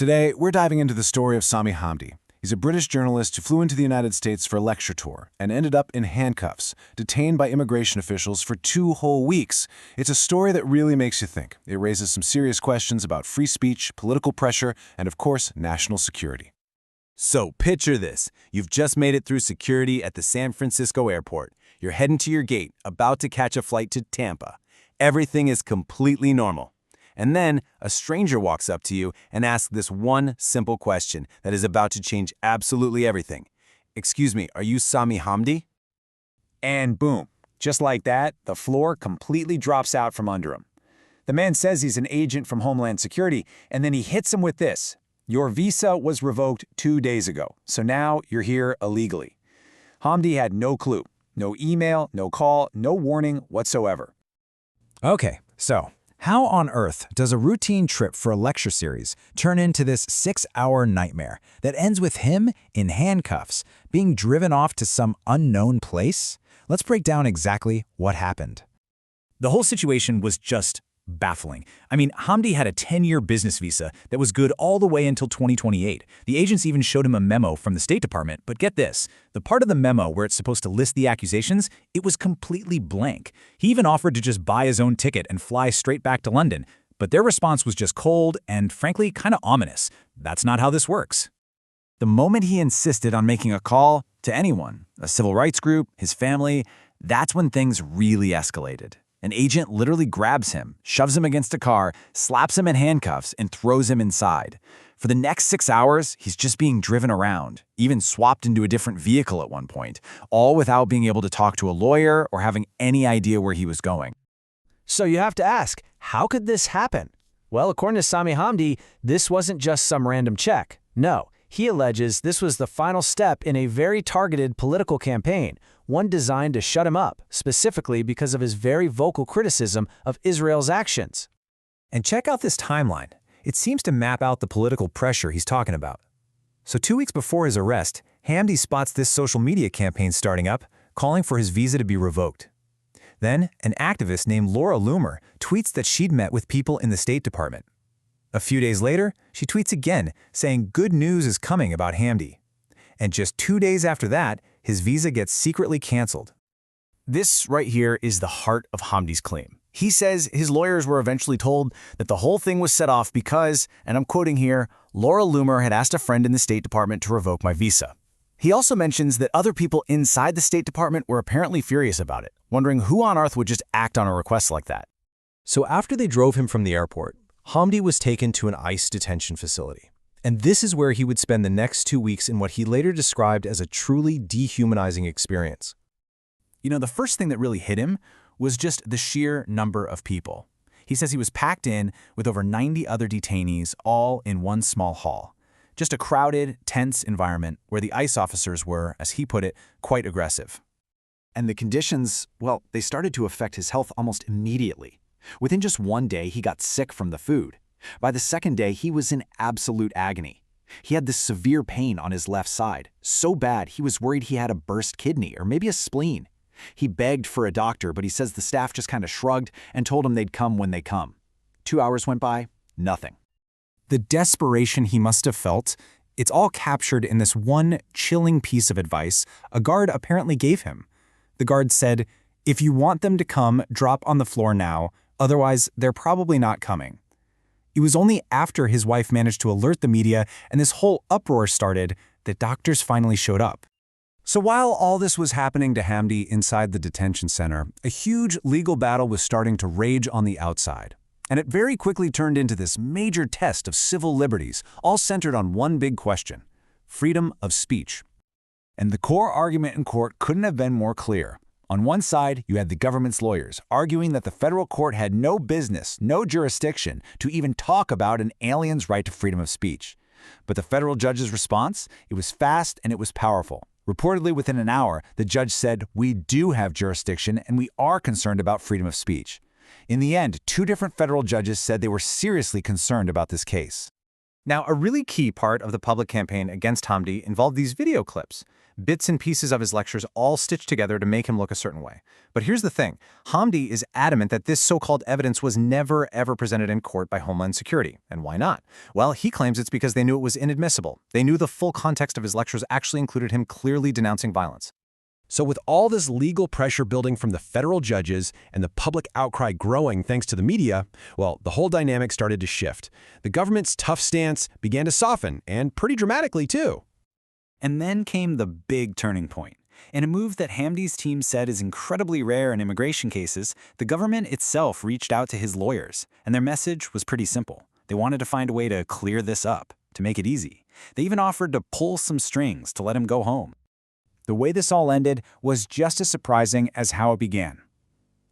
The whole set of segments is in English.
Today, we're diving into the story of Sami Hamdi. He's a British journalist who flew into the United States for a lecture tour and ended up in handcuffs, detained by immigration officials for 2 whole weeks. It's a story that really makes you think. It raises some serious questions about free speech, political pressure, and of course, national security. So picture this. You've just made it through security at the San Francisco airport. You're heading to your gate, about to catch a flight to Tampa. Everything is completely normal. And then a stranger walks up to you and asks this one simple question that is about to change absolutely everything. "Excuse me, are you Sami Hamdi?" And boom, just like that, the floor completely drops out from under him. The man says he's an agent from Homeland Security, and then he hits him with this. Your visa was revoked 2 days ago, so now you're here illegally. Hamdi had no clue. No email, no call, no warning whatsoever. Okay, so how on earth does a routine trip for a lecture series turn into this 6-hour nightmare that ends with him in handcuffs, being driven off to some unknown place? Let's break down exactly what happened. The whole situation was just baffling. I mean, Hamdi had a 10-year business visa that was good all the way until 2028. The agents even showed him a memo from the State Department, but get this, the part of the memo where it's supposed to list the accusations, it was completely blank. He even offered to just buy his own ticket and fly straight back to London, but their response was just cold and, frankly, kind of ominous. That's not how this works. The moment he insisted on making a call to anyone, a civil rights group, his family, that's when things really escalated. An agent literally grabs him, shoves him against a car, slaps him in handcuffs, and throws him inside. For the next 6 hours, he's just being driven around, even swapped into a different vehicle at one point, all without being able to talk to a lawyer or having any idea where he was going. So you have to ask, how could this happen? Well, according to Sami Hamdi, this wasn't just some random check. No, he alleges this was the final step in a very targeted political campaign, one designed to shut him up, specifically because of his very vocal criticism of Israel's actions. And check out this timeline. It seems to map out the political pressure he's talking about. So 2 weeks before his arrest, Hamdi spots this social media campaign starting up, calling for his visa to be revoked. Then, an activist named Laura Loomer tweets that she'd met with people in the State Department. A few days later, she tweets again, saying good news is coming about Hamdi. And just 2 days after that, his visa gets secretly canceled. This right here is the heart of Hamdi's claim. He says his lawyers were eventually told that the whole thing was set off because, and I'm quoting here, Laura Loomer had asked a friend in the State Department to revoke my visa. He also mentions that other people inside the State Department were apparently furious about it, wondering who on earth would just act on a request like that. So after they drove him from the airport, Hamdi was taken to an ICE detention facility. And this is where he would spend the next 2 weeks in what he later described as a truly dehumanizing experience. You know, the first thing that really hit him was just the sheer number of people. He says he was packed in with over 90 other detainees, all in one small hall. Just a crowded, tense environment where the ICE officers were, as he put it, quite aggressive. And the conditions, well, they started to affect his health almost immediately. Within just 1 day, he got sick from the food. By the second day, he was in absolute agony. He had this severe pain on his left side, so bad he was worried he had a burst kidney or maybe a spleen. He begged for a doctor, but he says the staff just kind of shrugged and told him they'd come when they come. 2 hours went by, nothing. The desperation he must have felt, it's all captured in this one chilling piece of advice a guard apparently gave him. The guard said, "If you want them to come, drop on the floor now, otherwise they're probably not coming." It was only after his wife managed to alert the media and this whole uproar started that doctors finally showed up. So while all this was happening to Hamdi inside the detention center, a huge legal battle was starting to rage on the outside. And it very quickly turned into this major test of civil liberties, all centered on one big question: freedom of speech. And the core argument in court couldn't have been more clear. On one side, you had the government's lawyers arguing that the federal court had no business, no jurisdiction to even talk about an alien's right to freedom of speech. But the federal judge's response, it was fast and it was powerful. Reportedly within an hour, the judge said, "We do have jurisdiction and we are concerned about freedom of speech." In the end, 2 different federal judges said they were seriously concerned about this case. Now, a really key part of the public campaign against Hamdi involved these video clips, bits and pieces of his lectures all stitched together to make him look a certain way. But here's the thing. Hamdi is adamant that this so-called evidence was never, ever presented in court by Homeland Security. And why not? Well, he claims it's because they knew it was inadmissible. They knew the full context of his lectures actually included him clearly denouncing violence. So with all this legal pressure building from the federal judges and the public outcry growing thanks to the media, well, the whole dynamic started to shift. The government's tough stance began to soften, and pretty dramatically too. And then came the big turning point. In a move that Hamdi's team said is incredibly rare in immigration cases, the government itself reached out to his lawyers, and their message was pretty simple. They wanted to find a way to clear this up, to make it easy. They even offered to pull some strings to let him go home. The way this all ended was just as surprising as how it began.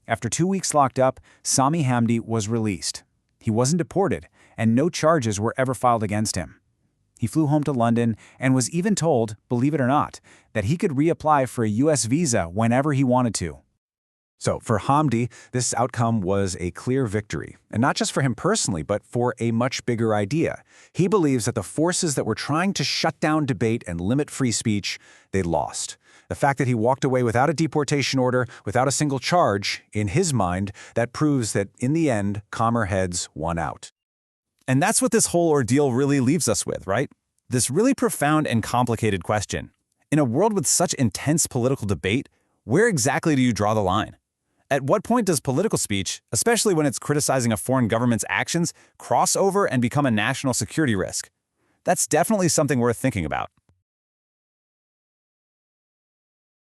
After 2 weeks locked up, Sami Hamdi was released. He wasn't deported, and no charges were ever filed against him. He flew home to London and was even told, believe it or not, that he could reapply for a U.S. visa whenever he wanted to. So for Hamdi, this outcome was a clear victory, and not just for him personally, but for a much bigger idea. He believes that the forces that were trying to shut down debate and limit free speech, they lost. The fact that he walked away without a deportation order, without a single charge, in his mind, that proves that in the end, calmer heads won out. And that's what this whole ordeal really leaves us with, right? This really profound and complicated question. In a world with such intense political debate, where exactly do you draw the line? At what point does political speech, especially when it's criticizing a foreign government's actions, cross over and become a national security risk? That's definitely something worth thinking about.